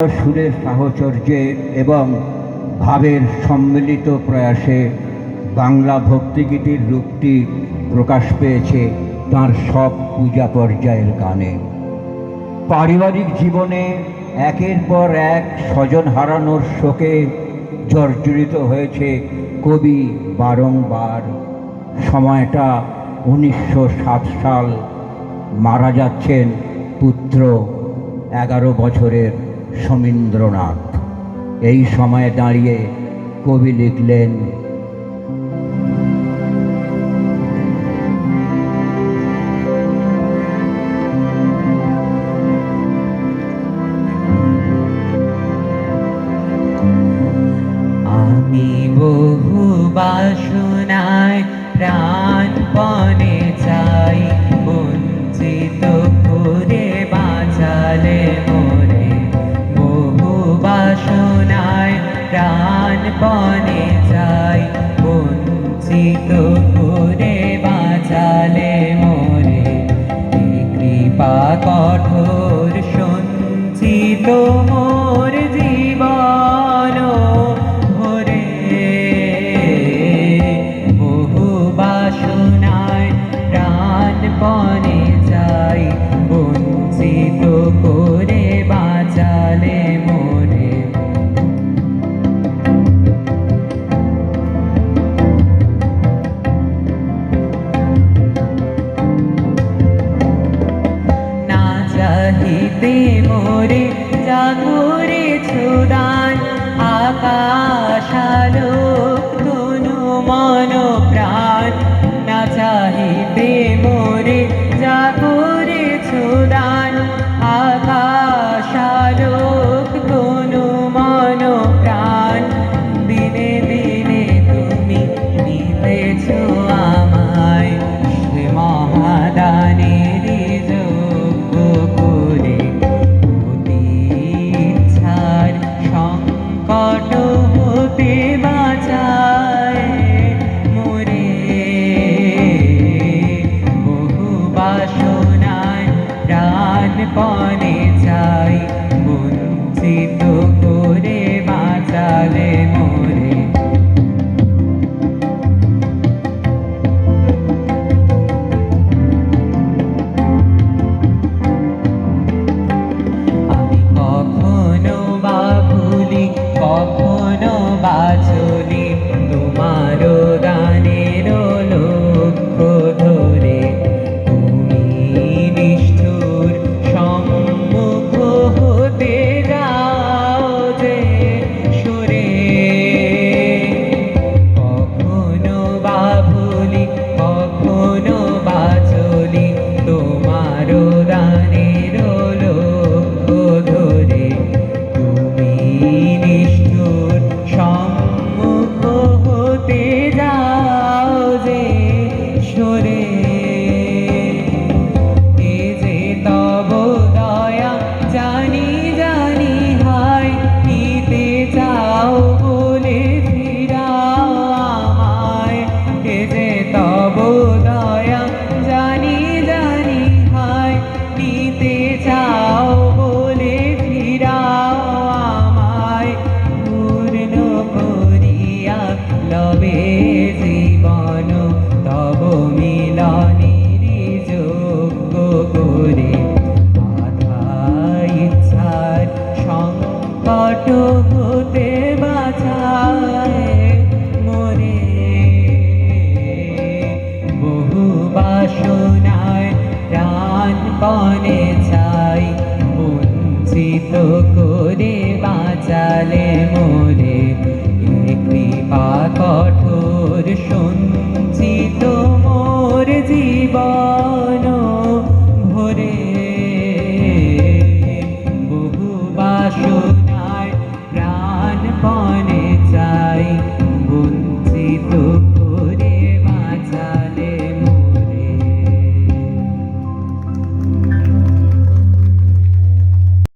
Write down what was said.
সুরের সাহচর্যে এবং ভাবের সম্মিলিত প্রয়াসে বাংলা ভক্তিগীতির রূপটি প্রকাশ পেয়েছে তাঁর সব পূজা পর্যায়ের গানে। পারিবারিক জীবনে একের পর এক স্বজন হারানোর শোকে জর্জরিত হয়েছে কবি বারংবার। সময়টা 1907 সাল। মারা যাচ্ছেন পুত্র 11 বছরের সমীন্দ্রনাথ। এই সময়ে দাঁড়িয়ে কবি লিখলেন, আমি বহু বাসনায় প্রাণপণে চাই, বঞ্চিত করে বাঁচালে মোরে। বহু বাসনায় প্রাণপণে চাই, বঞ্চিত করে বাঁচালে মোরে। এই কৃপা কঠোর সঞ্চিত মোর জীবন ভরে। বহু বাসনায় প্রাণপণে চাই, বঞ্চিত করে বাঁচালে মোরে। না চাহিতে মোরে যা করেছ দান, আকাশ আলোক তনু মন প্রাণ। না চাহিতে মোরে যা করেছ দান, আকাশ আলোক তনু মন প্রাণ। দিনে দিনে তুমি নিতেছ আমায়, সে মহাদানের যোগ্য করে। অতি ইচ্ছার সংকট হতে বাঁচায় মোরে। বহু বাসনায় প্রাণপণে চাই, বঞ্চিত করে বাঁচালে মোরে। আমি কখনো বা ভুলি, কখনো বা চলি, তোমারও দানের লক্ষ্য ধরে। তুমি নিষ্ঠুর সম্মুখ হতে যাও যে সরে। কখনো বা ভুলি, কখনো বা চলি, তোমারও দানের লক্ষ্য ধরে। তুমি নিষ্ঠুর সম্মুখ হতে যাও যে সরে। এ যে তব দয়া জানি জানি হায়, নিতে চাও বলে ফিরাও আমায়। এ যে তব দয়া জানি জানি হায়, নিতে চাও বলে ফিরাও আমায়। পূর্ণ করিয়া লবে জীবন তব মিলনের যোগ্য করে। আধা ইচ্ছার সংকট হতে বাঁচায় মোরে। বহু বাসনায় প্রাণপণে চাই, বঞ্চিত করে বাঁচায়।